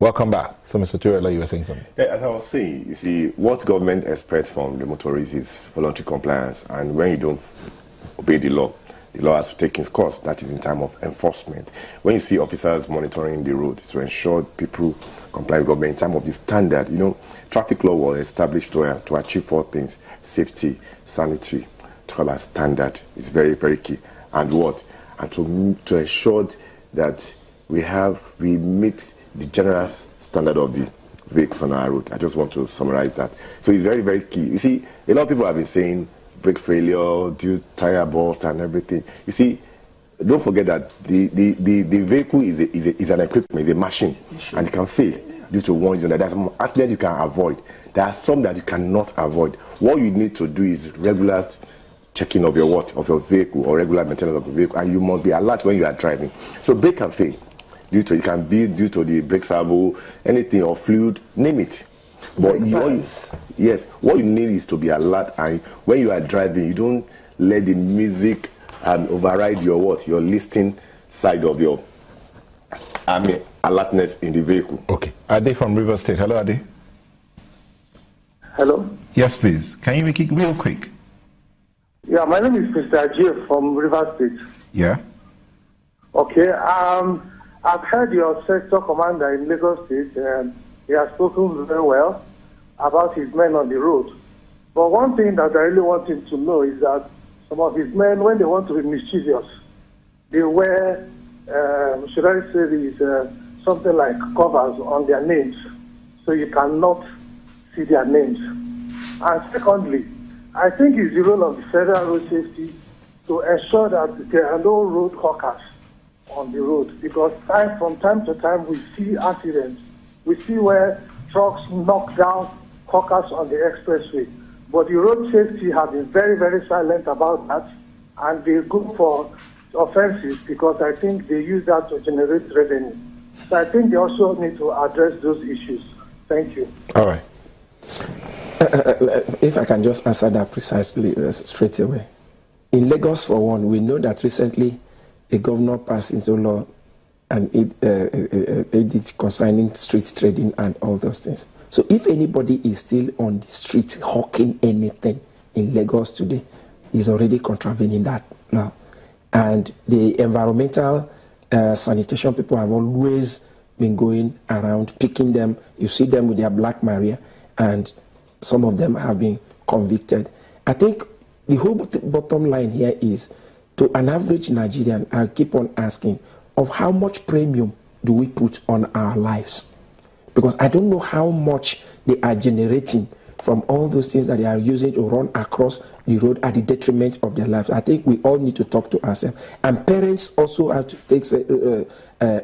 Welcome back. So, Mr. Turela, you were saying something. Yeah, as I was saying, you see, what government expects from the motorists is voluntary compliance, and when you don't obey the law has to take its course. That is in time of enforcement. When you see officers monitoring the road to ensure people comply with government in time of the standard, traffic law was established to achieve 4 things: safety, sanitary, to call as standard. Is very, very key. And what? And to ensure that we meet the general standard of the vehicles on our road. I just want to summarize that. So it's very, very key. You see, a lot of people have been saying brake failure, due tire burst and everything. You see, don't forget that the vehicle is an equipment, is a machine, and it can fail due to one reason. There's some accident you can avoid. There are some that you cannot avoid. What you need to do is regular checking of your vehicle, or regular maintenance of the vehicle, and you must be alert when you are driving. So brake can fail. It can be due to the brake servo, anything, or fluid, name it. But what you need is to be alert, and when you are driving, you don't let the music override your listening side of your alertness in the vehicle. Okay. Ade from River State. Hello, Ade. Hello. Yes, please. Can you make it real quick? Yeah, my name is Mr. Ajay from River State. Yeah. Okay. I've heard your sector commander in Lagos State. He has spoken very well about his men on the road. But one thing that I really want him to know is that some of his men, when they want to be mischievous, they wear, should I say this, something like covers on their names, so you cannot see their names. And secondly, I think it's the role of the Federal Road Safety to ensure that there are no road hawkers on the road, because from time to time we see accidents. We see where trucks knock down hawkers on the expressway. But the road safety have been very, very silent about that, and they go for offenses because I think they use that to generate revenue. So I think they also need to address those issues. Thank you. All right. If I can just answer that precisely straight away. In Lagos, for one, we know that recently a governor passed into law and edict concerning street trading and all those things. So if anybody is still on the street hawking anything in Lagos today, he's already contravening that law. And the environmental sanitation people have always been going around picking them. You see them with their Black Maria, and some of them have been convicted. I think the whole bottom line here is, to an average Nigerian, I keep on asking, of how much premium do we put on our lives? Because I don't know how much they are generating from all those things that they are using to run across the road at the detriment of their lives. I think we all need to talk to ourselves. And parents also have to take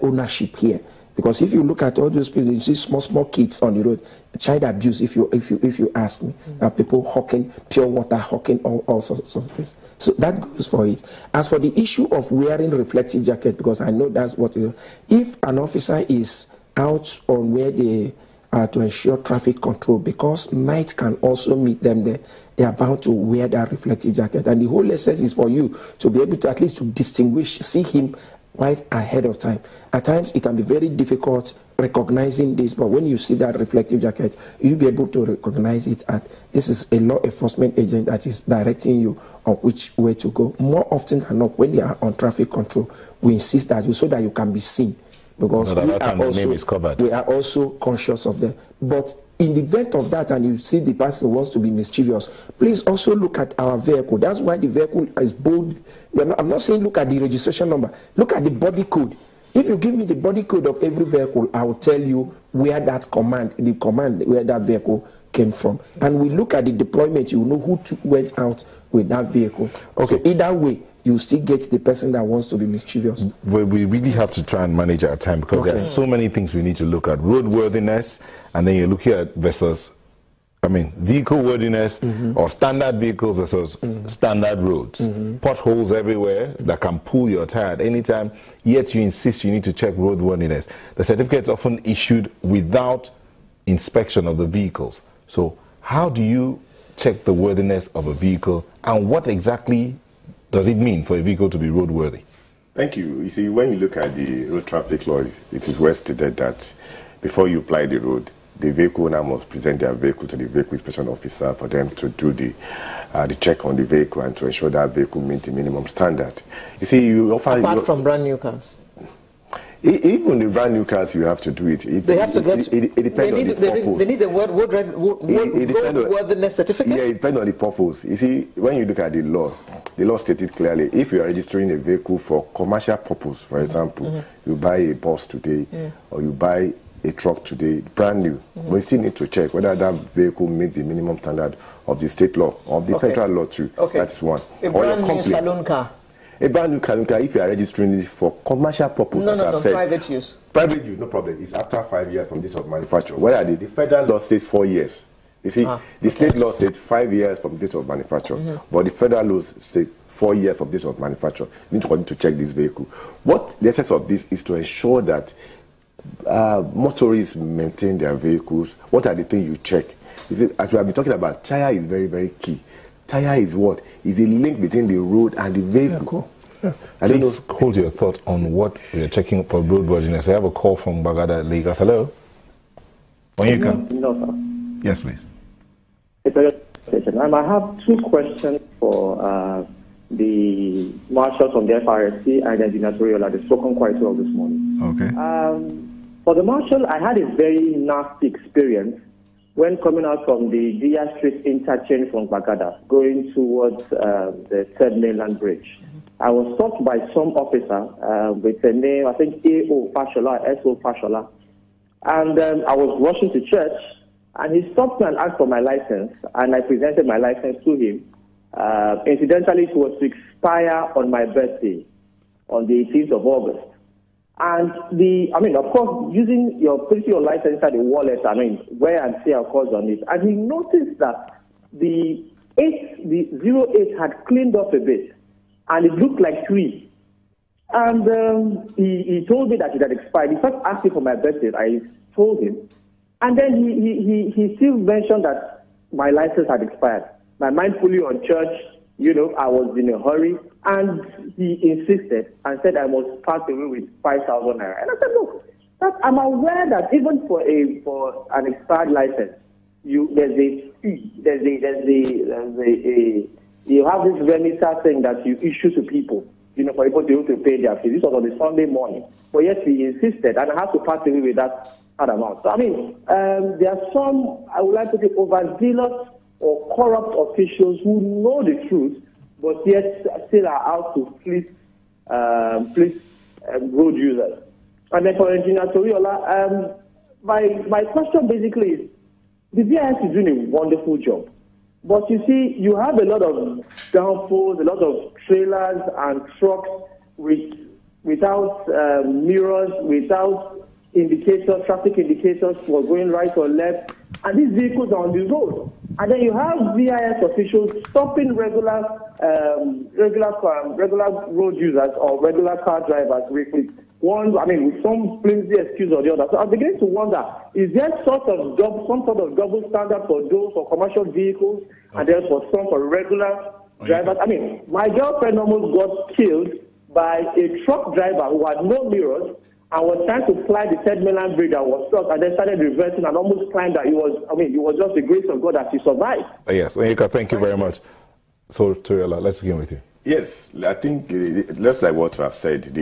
ownership here. Because if you look at all those people, you see small kids on the road, child abuse, if you ask me, people hawking, pure water hawking, all sorts of things. So that goes for it. As for the issue of wearing reflective jacket, because I know that's what it is. If an officer is out on where they are to ensure traffic control, because night can also meet them there, they are bound to wear that reflective jacket. And the whole essence is for you to be able to at least to distinguish, see him right ahead of time. At times it can be very difficult recognizing this, but when you see that reflective jacket, you'll be able to recognize it, and this is a law enforcement agent that is directing you on which way to go. More often than not, when they are on traffic control, we insist that so that you can be seen, because we are also conscious of them. But in the event of that, and you see the person wants to be mischievous, please also look at our vehicle. That's why the vehicle is bold. I'm not saying look at the registration number. Look at the body code. If you give me the body code of every vehicle, I will tell you where that where that vehicle came from. And we look at the deployment, you know who went out with that vehicle. Okay. So either way, you still get the person that wants to be mischievous. Well, we really have to try and manage our time, because there are so many things we need to look at. Roadworthiness, and then you're looking at vehicle worthiness, or standard vehicles versus standard roads. Potholes everywhere that can pull your tire at any time, yet you insist you need to check roadworthiness. The certificate is often issued without inspection of the vehicles. So how do you check the worthiness of a vehicle, and what exactly does it mean for a vehicle to be roadworthy? Thank you. You see, when you look at the road traffic law, it is well stated that before you apply the road, the vehicle owner must present their vehicle to the vehicle inspection officer for them to do the check on the vehicle and to ensure that vehicle meets the minimum standard. You see, you often... Apart from brand new cars? Even the brand new cars, you have to do it. They have to get... It depends on the purpose. They need the roadworthiness certificate? Yeah, it depends on the purpose. You see, when you look at the law stated clearly, if you are registering a vehicle for commercial purpose, for example, you buy a bus today or you buy a truck today, brand new, but you still need to check whether that vehicle meets the minimum standard of the state law, of the federal law too. That's one. A brand new saloon car. A brand new car, if you are registering it for commercial purpose, no, private use. Private use, no problem. It's after 5 years from date of manufacture. Where the federal law says 4 years. You see, the state law said 5 years from date of manufacture, but the federal law says 4 years from date of manufacture. You need to continue to check this vehicle. What the essence of this is to ensure that motorists maintain their vehicles. What are the things you check? You see, as we have been talking about, tire is very, very key. Tire is what? Is a link between the road and the vehicle. Yeah, cool. Yeah. Please hold your thought on what we are checking for roadworthiness. I have a call from Bagada, Lagos. Hello? Onyeka? No, sir. Yes, please. It's a question. I have two questions for the marshals from the FRSC and then the Toriola. They've spoken quite well this morning. Okay. For the marshal, I had a very nasty experience when coming out from the Dia Street interchange from Bagada, going towards the Third Mainland Bridge. I was stopped by some officer with a name, I think A.O. Fashola, S.O. Fashola. And I was rushing to church, and he stopped me and asked for my license, and I presented my license to him. Incidentally, it was to expire on my birthday, on the 18th of August. And of course, putting your license inside the wallet, wear and tear occurs on it. And he noticed that the 08 had cleaned up a bit, and it looked like 3. And he told me that it had expired. He first asked me for my birthday. I told him. And then he still mentioned that my license had expired. My mind fully on church, I was in a hurry. And he insisted and said I must pass away with 5,000 naira. And I said, look, I'm aware that even for an expired license, you have this remitter thing that you issue to people, for people to be able to pay their fees. This was on the Sunday morning. But yes, he insisted, and I have to pass away with that amount. So, there are some, I would like to say, overzealous or corrupt officials who know the truth, but yet still are out to fleece road users. And then for Engineer Toriola, my question basically is, the VIS is doing a wonderful job. But you see, you have a lot of downfalls, a lot of trailers and trucks without mirrors, without indicators, traffic indicators for going right or left, and these vehicles are on the road. And then you have VIS officials stopping regular road users or regular car drivers with some flimsy excuse or the other. So I'm beginning to wonder, is there some sort of double standard for those for commercial vehicles and then for some for regular drivers? My girlfriend almost got killed by a truck driver who had no mirrors and was trying to fly the Third Mainland Bridge and was stuck and then started reversing and almost climbed that. It was just the grace of God that she survived. Yes, Onyeka, thank you very much. So, Toriola, let's begin with you. Yes, I think, just like what you have said,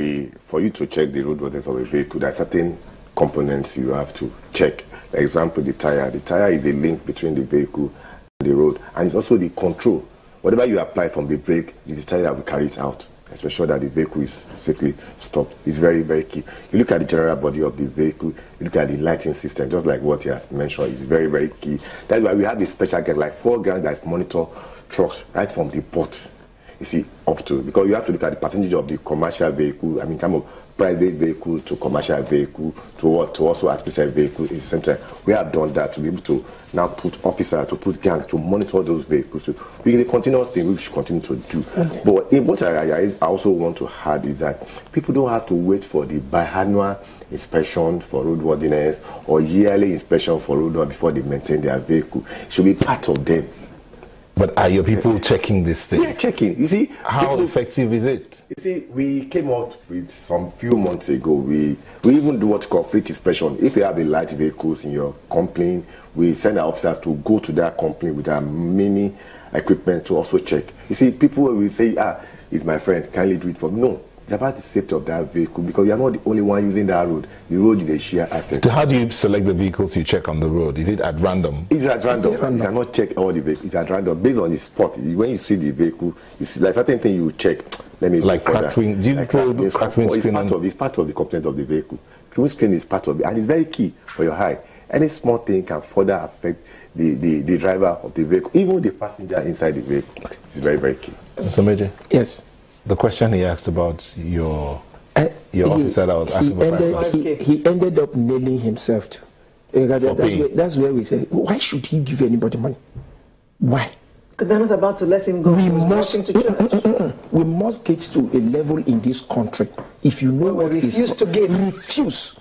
for you to check the roadworthiness of a vehicle, there are certain components you have to check. For example, the tire. The tire is a link between the vehicle and the road, and it's also the control. Whatever you apply from the brake, is the tire that will carry it out to ensure that the vehicle is safely stopped. It's very, very key. You look at the general body of the vehicle, you look at the lighting system, just like what he has mentioned, it's very, very key. That's why we have a special gang, like 4 gangs that monitor trucks right from the port, up to, because you have to look at the percentage of the commercial vehicle, in terms of private vehicle to commercial vehicle to also artificial vehicle in the center. We have done that to be able to now put officers, to put gangs to monitor those vehicles. So it's a continuous thing we should continue to do. Okay. But what I also want to add is that people don't have to wait for the biannual inspection for roadworthiness or yearly inspection for roadworthiness before they maintain their vehicle. It should be part of them. But are your people checking this thing? We are checking. You see, how effective is it? You see, we came out with some few months ago. We even do what's called fleet inspection. If you have a light vehicles in your company, we send our officers to go to that company with our mini equipment to also check. You see, people will say, it's my friend, kindly do it for me. No. It's about the safety of that vehicle, because you're not the only one using that road. The road is a shared asset. So how do you select the vehicles you check on the road? Is it at random? It's at random. You cannot check all the vehicles. It's at random based on the spot. When you see the vehicle, you see like certain thing you check. Let me like cracked wing. Do you like crack windscreen? It's part of the component of the vehicle. The windscreen is part of it, and it's very key for your height. Any small thing can further affect the driver of the vehicle, even the passenger inside the vehicle. It's very, very key. Mr. Major? Yes. The question he asked about your officer that was asking about he ended up nailing himself too. That's where we say, why should he give anybody money? Why? Because they're not about to let him go. We must get to a level in this country. If you know what is, refuse.